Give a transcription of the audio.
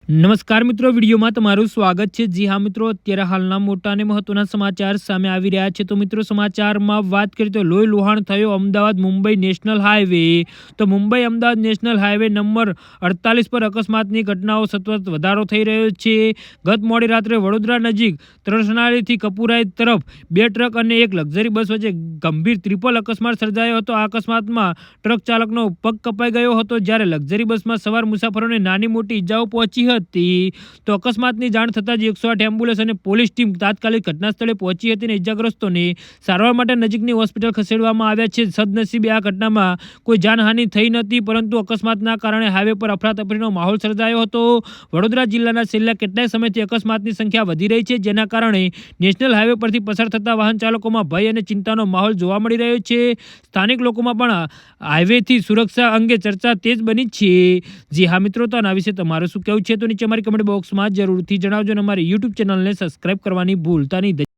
નમસ્કાર મિત્રો, વિડીયોમાં તમારું સ્વાગત છે। જી હા મિત્રો, અત્યારે હાલના મોટા અને મહત્વના સમાચાર સામે આવી રહ્યા છે। તો મિત્રો, સમાચારમાં વાત કરીએ તો લોહી લુહાણ થયો અમદાવાદ મુંબઈ નેશનલ હાઈવે। તો Mumbai Ahmedabad national highway number 48 પર અકસ્માતની ઘટનાઓ સતત વધારો થઈ રહ્યો છે। ગત મોડી રાત્રે વડોદરા નજીક તરસનાળીથી કપુરાઈ તરફ બે ટ્રક અને એક લક્ઝરી બસ વચ્ચે ગંભીર ત્રિપલ અકસ્માત સર્જાયો હતો। આ અકસ્માતમાં ટ્રક ચાલકનો પગ કપાઈ ગયો હતો, જ્યારે લક્ઝરી બસમાં સવાર મુસાફરોને નાની મોટી ઈજાઓ પહોંચી હતી। તો અકસ્માતની જાણ થતાં જ 108 એમ્બ્યુલન્સ અને પોલીસ ટીમ તાત્કાલિક ઘટના સ્થળે પહોંચી હતી અને ઈજાગ્રસ્તોને સારવાર માટે નજીકની હોસ્પિટલ ખસેડવામાં આવ્યા છે। સદનસીબે આ ઘટનામાં કોઈ જાનહાનિ થઈ નથી, પરંતુ અકસ્માતના કારણે હાઈવે પર અફરાતફરીનો માહોલ સર્જાયો હતો। વડોદરા જિલ્લાના છેલ્લા કેટલાય સમયથી અકસ્માતની સંખ્યા વધી રહી છે, જેના કારણે નેશનલ હાઈવે પરથી પસાર થતા વાહન ચાલકોમાં ભય અને ચિંતાનો માહોલ જોવા મળી રહ્યો છે। સ્થાનિક લોકોમાં પણ હાઈવેથી સુરક્ષા અંગે ચર્ચા તેજ બની છે। જી હા મિત્રો, તો આના વિશે તમારું શું કહેવું છે? તો નીચે અમારી કમેન્ટ બોક્સમાં જરૂરથી જણાવજો અને અમારી યુટ્યુબ ચેનલને સબસ્ક્રાઇબ કરવાની ભૂલતા નહીં।